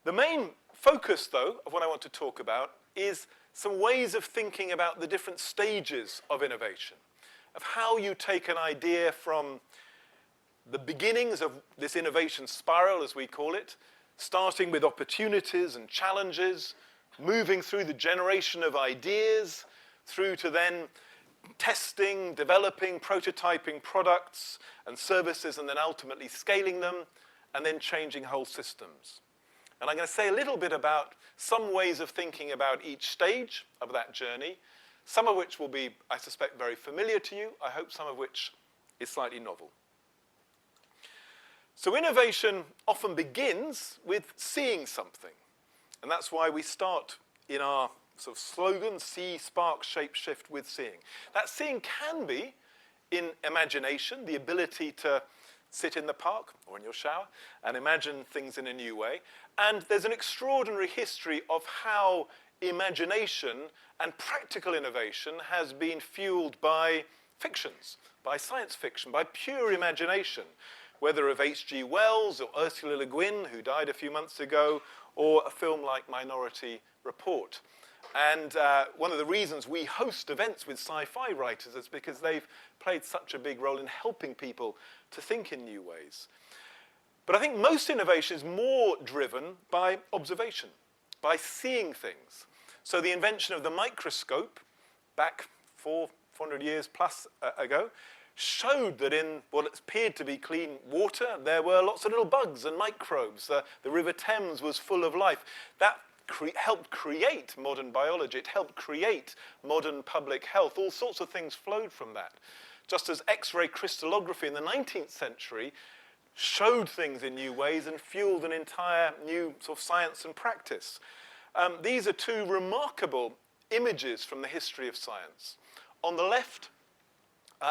The main focus, though, of what I want to talk about is some ways of thinking about the different stages of innovation, of how you take an idea from the beginnings of this innovation spiral, as we call it, starting with opportunities and challenges, moving through the generation of ideas, through to then testing, developing, prototyping products and services, and then ultimately scaling them, and then changing whole systems. And I'm going to say a little bit about some ways of thinking about each stage of that journey, some of which will be, I suspect, very familiar to you. I hope some of which is slightly novel. So innovation often begins with seeing something. And that's why we start in our sort of slogan, see, spark, shape, shift with seeing. That seeing can be in imagination, the ability to sit in the park or in your shower and imagine things in a new way. And there's an extraordinary history of how imagination and practical innovation has been fueled by fictions, by science fiction, by pure imagination, whether of H.G. Wells or Ursula Le Guin, who died a few months ago, or a film like Minority Report. And one of the reasons we host events with sci-fi writers is because they've played such a big role in helping people to think in new ways. But I think most innovation is more driven by observation, by seeing things. So the invention of the microscope back 400 years plus ago showed that in what appeared to be clean water, there were lots of little bugs and microbes. The River Thames was full of life. That helped create modern biology. It helped create modern public health. All sorts of things flowed from that. Just as X-ray crystallography in the 19th century showed things in new ways and fueled an entire new sort of science and practice. These are two remarkable images from the history of science. On the left,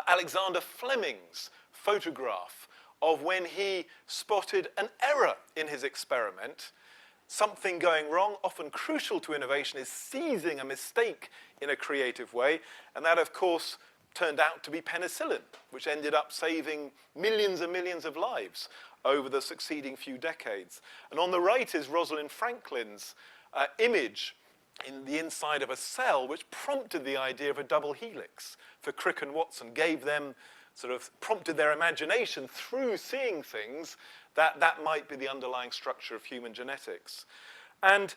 Alexander Fleming's photograph of when he spotted an error in his experiment, something going wrong. Often crucial to innovation is seizing a mistake in a creative way, and that, of course, turned out to be penicillin, which ended up saving millions and millions of lives over the succeeding few decades. And on the right is Rosalind Franklin's image in the inside of a cell, which prompted the idea of a double helix for Crick and Watson, prompted their imagination through seeing things that might be the underlying structure of human genetics. And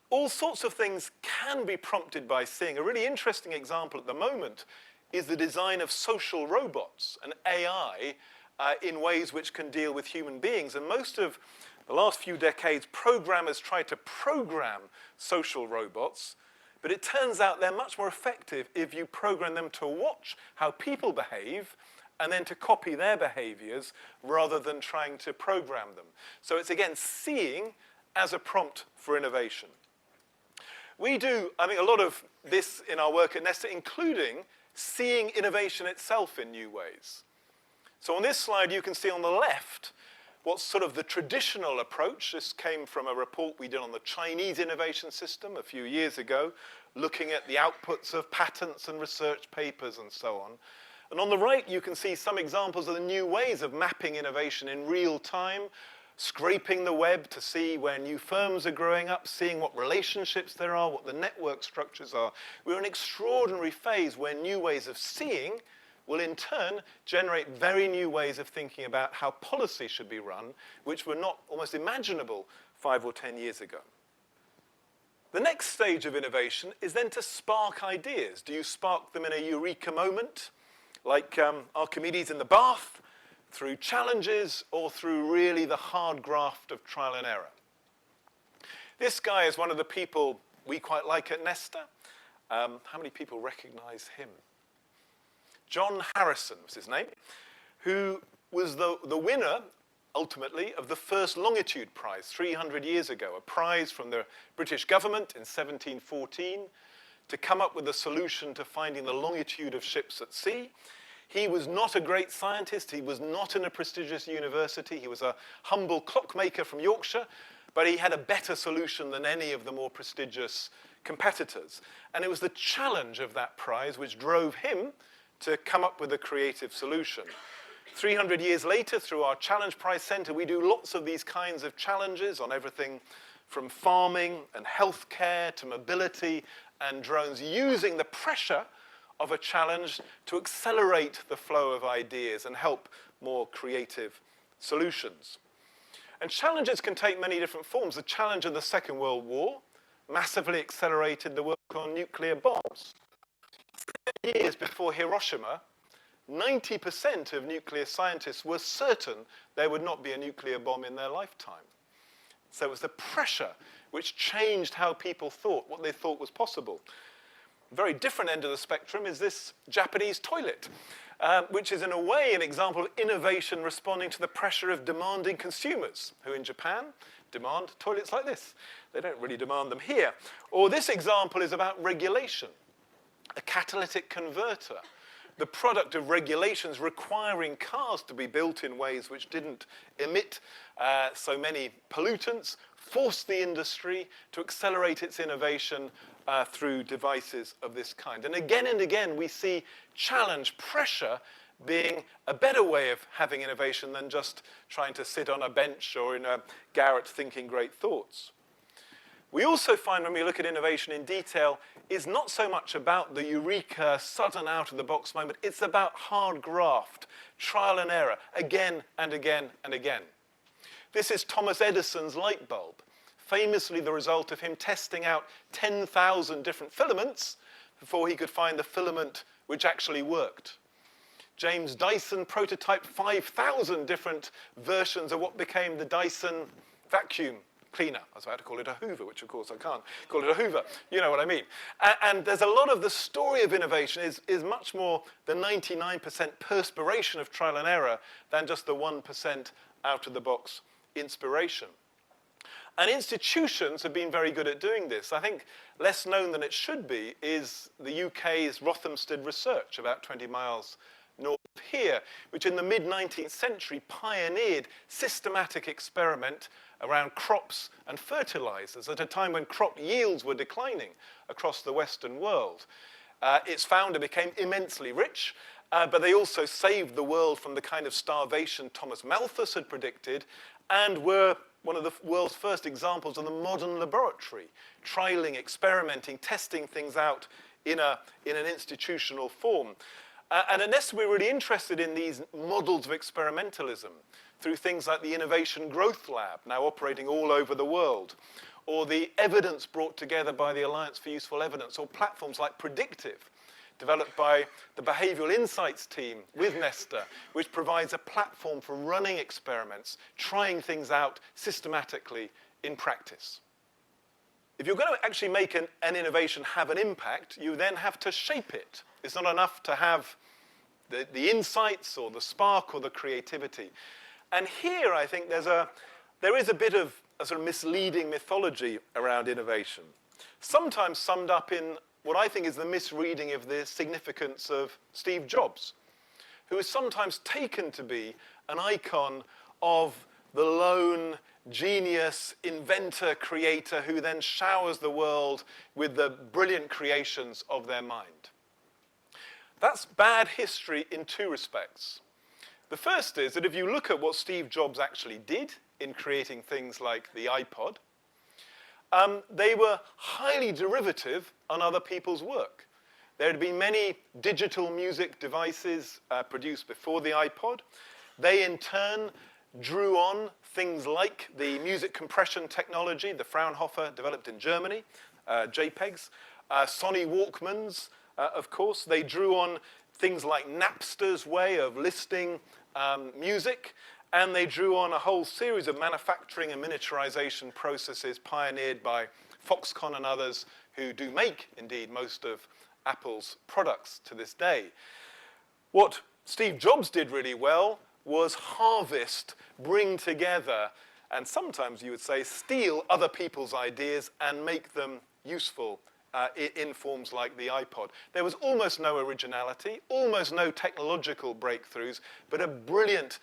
all sorts of things can be prompted by seeing. A really interesting example at the moment is the design of social robots and AI in ways which can deal with human beings. And most of the last few decades, programmers tried to program social robots, but it turns out they're much more effective if you program them to watch how people behave and then to copy their behaviors rather than trying to program them. So it's, again, seeing as a prompt for innovation. We do, I think, a lot of this in our work at Nesta, including seeing innovation itself in new ways. So on this slide, you can see on the left what's sort of the traditional approach. This came from a report we did on the Chinese innovation system a few years ago, looking at the outputs of patents and research papers and so on. And on the right, you can see some examples of the new ways of mapping innovation in real time, scraping the web to see where new firms are growing up, seeing what relationships there are, what the network structures are. We're in an extraordinary phase where new ways of seeing will in turn generate very new ways of thinking about how policy should be run, which were not almost imaginable 5 or 10 years ago. The next stage of innovation is then to spark ideas. Do you spark them in a eureka moment, like Archimedes in the bath, through challenges, or through really the hard graft of trial and error? This guy is one of the people we quite like at Nesta. How many people recognize him? John Harrison was his name, who was the winner, ultimately, of the first Longitude Prize 300 years ago, a prize from the British government in 1714 to come up with a solution to finding the longitude of ships at sea. He was not a great scientist. He was not in a prestigious university. He was a humble clockmaker from Yorkshire, but he had a better solution than any of the more prestigious competitors. And it was the challenge of that prize which drove him to come up with a creative solution. 300 years later, through our Challenge Prize Center, we do lots of these kinds of challenges on everything from farming and healthcare to mobility and drones, using the pressure of a challenge to accelerate the flow of ideas and help more creative solutions. And challenges can take many different forms. The challenge of the Second World War massively accelerated the work on nuclear bombs. 3 years before Hiroshima, 90% of nuclear scientists were certain there would not be a nuclear bomb in their lifetime. So it was the pressure which changed how people thought, what they thought was possible. Very different end of the spectrum is this Japanese toilet, which is in a way an example of innovation responding to the pressure of demanding consumers, who in Japan demand toilets like this. They don't really demand them here. Or this example is about regulation, a catalytic converter, the product of regulations requiring cars to be built in ways which didn't emit so many pollutants, forced the industry to accelerate its innovation through devices of this kind. And again, we see challenge, pressure, being a better way of having innovation than just trying to sit on a bench or in a garret thinking great thoughts. We also find when we look at innovation in detail is not so much about the eureka, sudden out-of-the-box moment. It's about hard graft, trial and error, again and again and again. This is Thomas Edison's light bulb, famously the result of him testing out 10,000 different filaments before he could find the filament which actually worked. James Dyson prototyped 5,000 different versions of what became the Dyson vacuum cleaner. I was about to call it a Hoover, which of course I can't call it a Hoover. You know what I mean. And there's a lot of the story of innovation is much more the 99% perspiration of trial and error than just the 1% out-of-the-box inspiration. And institutions have been very good at doing this. I think less known than it should be is the UK's Rothamsted Research, about 20 miles north of here, which in the mid-19th century pioneered systematic experiment around crops and fertilizers at a time when crop yields were declining across the Western world. Its founder became immensely rich, but they also saved the world from the kind of starvation Thomas Malthus had predicted and were one of the world's first examples of the modern laboratory, trialing, experimenting, testing things out in an institutional form. And at Nesta, we're really interested in these models of experimentalism through things like the Innovation Growth Lab, now operating all over the world, or the evidence brought together by the Alliance for Useful Evidence, or platforms like Predictive, developed by the Behavioral Insights team with Nesta, which provides a platform for running experiments, trying things out systematically in practice. If you're going to actually make an innovation have an impact, you then have to shape it. It's not enough to have the insights or the spark or the creativity. And here, I think there is a bit of a sort of misleading mythology around innovation, sometimes summed up in what I think is the misreading of the significance of Steve Jobs, who is sometimes taken to be an icon of the lone genius, inventor, creator, who then showers the world with the brilliant creations of their mind. That's bad history in two respects. The first is that if you look at what Steve Jobs actually did in creating things like the iPod, they were highly derivative on other people's work. There had been many digital music devices produced before the iPod. They, in turn, drew on things like the music compression technology, the Fraunhofer, developed in Germany, JPEGs, Sony Walkmans, of course. They drew on things like Napster's way of listing music, and they drew on a whole series of manufacturing and miniaturization processes pioneered by Foxconn and others who do make, indeed, most of Apple's products to this day. What Steve Jobs did really well was harvest, bring together, and sometimes you would say steal other people's ideas and make them useful in forms like the iPod. There was almost no originality, almost no technological breakthroughs, but a brilliant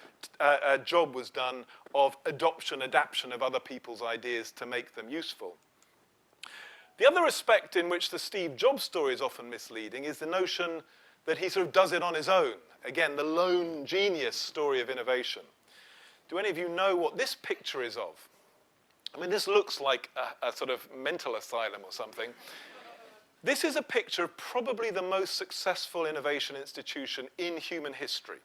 job was done of adoption, adaptation of other people's ideas to make them useful. The other aspect in which the Steve Jobs story is often misleading is the notion that he sort of does it on his own. Again, the lone genius story of innovation. Do any of you know what this picture is of? I mean, this looks like a sort of mental asylum or something. This is a picture of probably the most successful innovation institution in human history.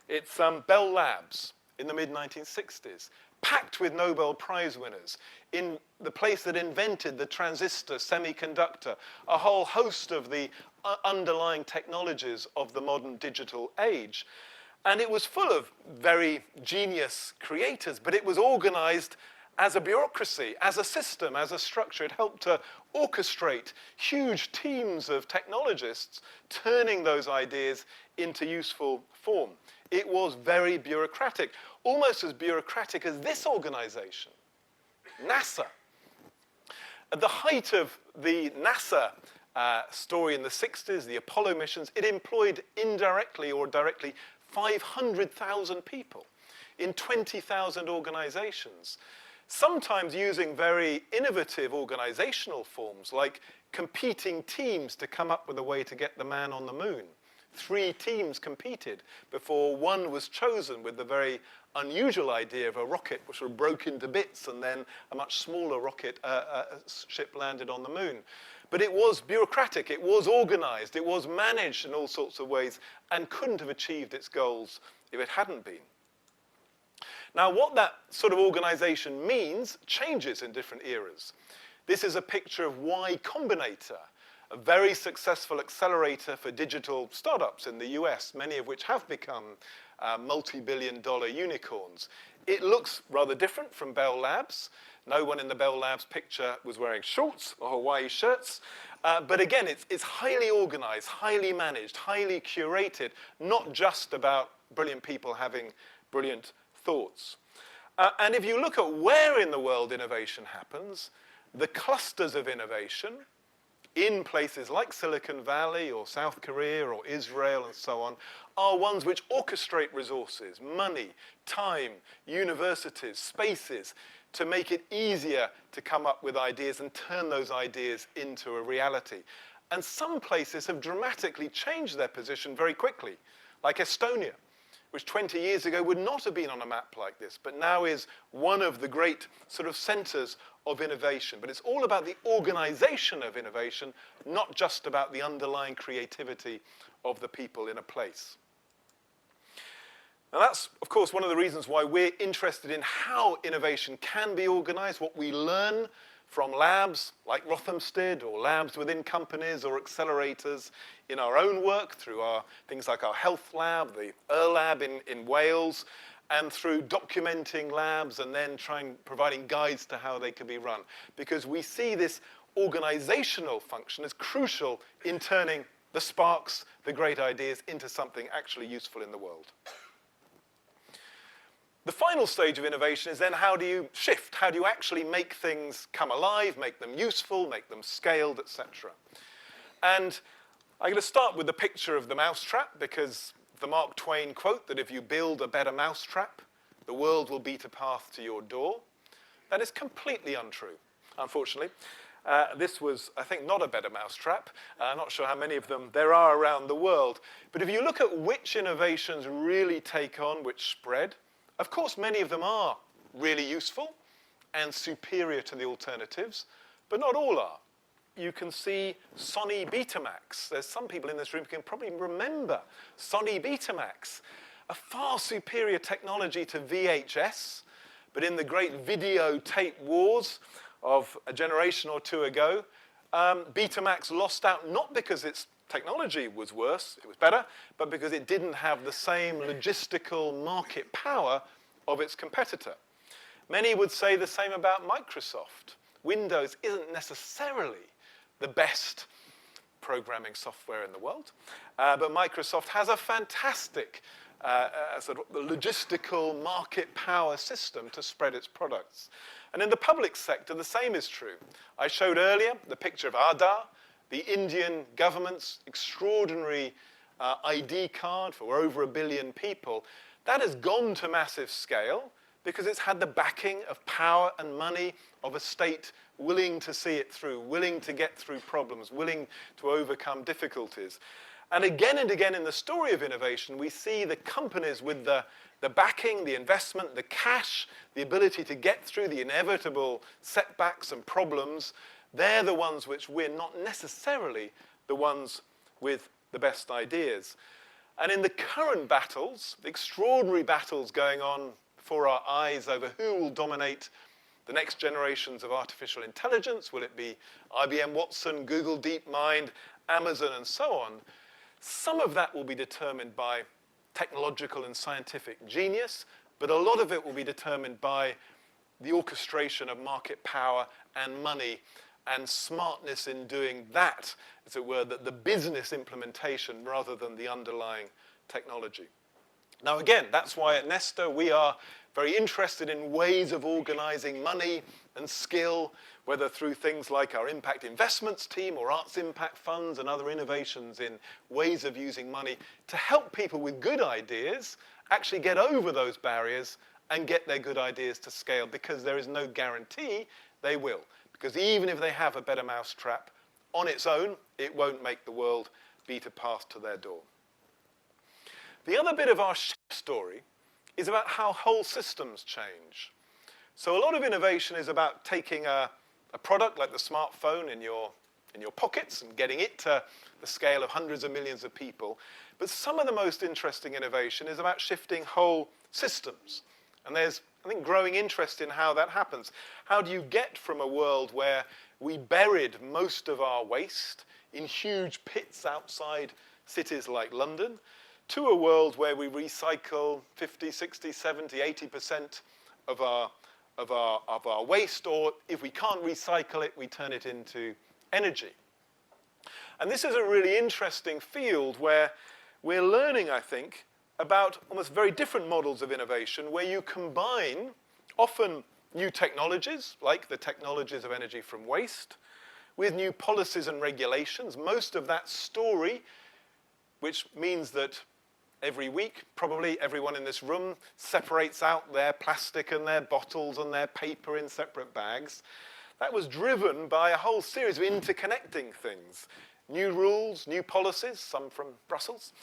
It's Bell Labs in the mid-1960s, packed with Nobel Prize winners, in the place that invented the transistor, semiconductor, a whole host of the underlying technologies of the modern digital age. And it was full of very genius creators, but it was organized as a bureaucracy, as a system, as a structure. It helped to orchestrate huge teams of technologists, turning those ideas into useful form. It was very bureaucratic, almost as bureaucratic as this organization, NASA. At the height of the NASA story in the 60s, the Apollo missions, it employed indirectly or directly 500,000 people in 20,000 organizations, sometimes using very innovative organizational forms like competing teams to come up with a way to get the man on the moon. 3 teams competed before one was chosen, with the very unusual idea of a rocket which sort of broke into bits and then a much smaller rocket ship landed on the moon. But it was bureaucratic, it was organized, it was managed in all sorts of ways, and couldn't have achieved its goals if it hadn't been. Now, what that sort of organization means changes in different eras. This is a picture of Y Combinator, a very successful accelerator for digital startups in the US, many of which have become multi-billion-dollar unicorns. It looks rather different from Bell Labs. No one in the Bell Labs picture was wearing shorts or Hawaii shirts. But again, it's highly organized, highly managed, highly curated, not just about brilliant people having brilliant thoughts. And if you look at where in the world innovation happens, the clusters of innovation in places like Silicon Valley or South Korea or Israel and so on are ones which orchestrate resources, money, time, universities, spaces, to make it easier to come up with ideas and turn those ideas into a reality. And some places have dramatically changed their position very quickly, like Estonia, which 20 years ago would not have been on a map like this, but now is one of the great sort of centers of innovation. But it's all about the organization of innovation, not just about the underlying creativity of the people in a place. Now that's, of course, one of the reasons why we're interested in how innovation can be organized, what we learn from labs like Rothamsted or labs within companies or accelerators in our own work through our things like our health lab, the lab in Wales, and through documenting labs and then providing guides to how they can be run. Because we see this organizational function as crucial in turning the sparks, the great ideas, into something actually useful in the world. The final stage of innovation is then how do you shift? How do you actually make things come alive, make them useful, make them scaled, etc.? And I'm going to start with the picture of the mousetrap, because the Mark Twain quote that if you build a better mousetrap, the world will beat a path to your door. That is completely untrue, unfortunately. This was, I think, not a better mousetrap. I'm not sure how many of them there are around the world. But if you look at which innovations really take on, which spread, of course, many of them are really useful and superior to the alternatives, but not all are. You can see Sony Betamax. There's some people in this room who can probably remember Sony Betamax, a far superior technology to VHS, but in the great videotape wars of a generation or two ago, Betamax lost out not because its technology was worse, it was better, but because it didn't have the same logistical market power of its competitor. Many would say the same about Microsoft. Windows isn't necessarily the best programming software in the world, but Microsoft has a fantastic sort of logistical market power system to spread its products. And in the public sector, the same is true. I showed earlier the picture of Aadhaar, the Indian government's extraordinary ID card for over 1 billion people. That has gone to massive scale because it's had the backing of power and money of a state willing to see it through, willing to get through problems, willing to overcome difficulties. And again in the story of innovation, we see the companies with the backing, the investment, the cash, the ability to get through the inevitable setbacks and problems. They're the ones which win, not necessarily the ones with the best ideas. And in the current battles, the extraordinary battles going on before our eyes over who will dominate the next generations of artificial intelligence, will it be IBM Watson, Google DeepMind, Amazon, and so on, some of that will be determined by technological and scientific genius, but a lot of it will be determined by the orchestration of market power and money and smartness in doing that, as it were, the business implementation rather than the underlying technology. Now again, that's why at Nesta we are very interested in ways of organizing money and skill, whether through things like our impact investments team or arts impact funds and other innovations in ways of using money to help people with good ideas actually get over those barriers and get their good ideas to scale, because there is no guarantee they will. Because even if they have a better mousetrap, on its own, it won't make the world beat a path to their door. The other bit of our story is about how whole systems change. So a lot of innovation is about taking a product like the smartphone in your pockets and getting it to the scale of hundreds of millions of people. But some of the most interesting innovation is about shifting whole systems. And there's, I think, growing interest in how that happens. How do you get from a world where we buried most of our waste in huge pits outside cities like London to a world where we recycle 50, 60, 70, 80% of our waste, or if we can't recycle it, we turn it into energy. And this is a really interesting field where we're learning, I think, about almost very different models of innovation where you combine often new technologies, like the technologies of energy from waste, with new policies and regulations. Most of that story, which means that every week, probably everyone in this room separates out their plastic and their bottles and their paper in separate bags. That was driven by a whole series of interconnecting things. New rules, new policies, some from Brussels,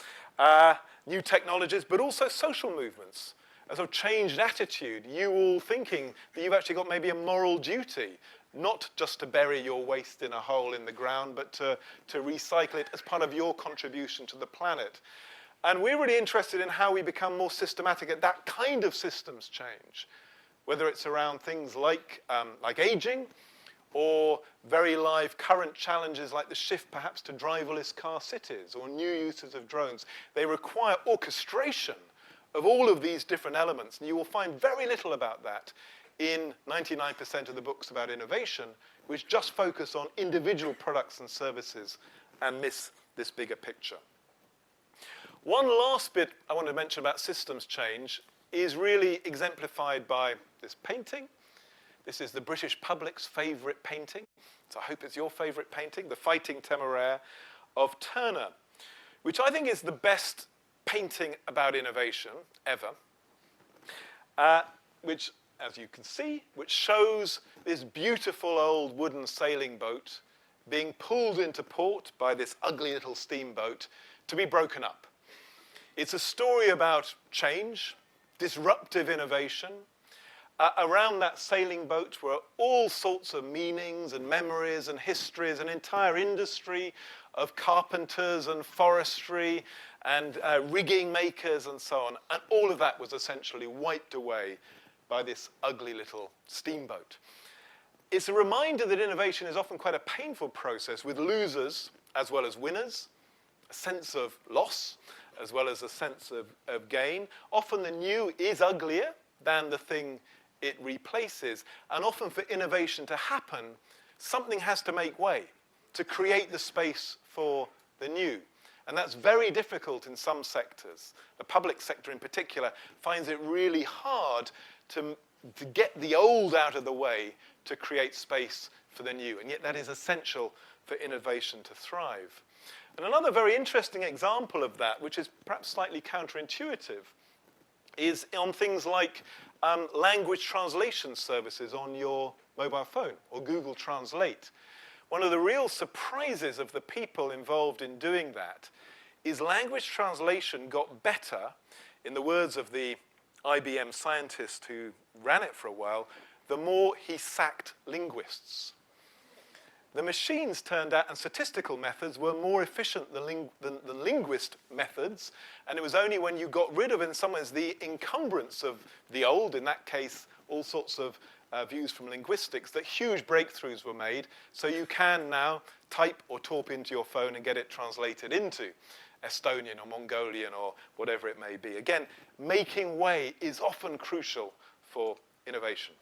new technologies, but also social movements. A sort of changed attitude, you all thinking that you've actually got maybe a moral duty, not just to bury your waste in a hole in the ground, but to recycle it as part of your contribution to the planet. And we're really interested in how we become more systematic at that kind of systems change, whether it's around things like aging, or very live current challenges like the shift perhaps to driverless car cities or new uses of drones. They require orchestration of all of these different elements, and you will find very little about that in 99% of the books about innovation, which just focus on individual products and services and miss this bigger picture. One last bit I want to mention about systems change is really exemplified by this painting. This is the British public's favourite painting. So I hope it's your favourite painting, The Fighting Temeraire of Turner, which I think is the best painting about innovation ever, which, as you can see, which shows this beautiful old wooden sailing boat being pulled into port by this ugly little steamboat to be broken up. It's a story about change, disruptive innovation. Around that sailing boat were all sorts of meanings and memories and histories, an entire industry of carpenters and forestry and rigging makers and so on. And all of that was essentially wiped away by this ugly little steamboat. It's a reminder that innovation is often quite a painful process with losers as well as winners, a sense of loss as well as a sense of gain. Often the new is uglier than the thing it replaces. And often for innovation to happen, something has to make way to create the space for the new. And that's very difficult in some sectors. The public sector in particular finds it really hard to get the old out of the way to create space for the new. And yet that is essential for innovation to thrive. And another very interesting example of that, which is perhaps slightly counterintuitive, is on things like language translation services on your mobile phone or Google Translate. One of the real surprises of the people involved in doing that is language translation got better, in the words of the IBM scientist who ran it for a while, the more he sacked linguists. The machines turned out, and statistical methods were more efficient than linguist methods, and it was only when you got rid of, in some ways, the encumbrance of the old, in that case, all sorts of views from linguistics, that huge breakthroughs were made, so you can now type or talk into your phone and get it translated into Estonian or Mongolian or whatever it may be. Again, making way is often crucial for innovation.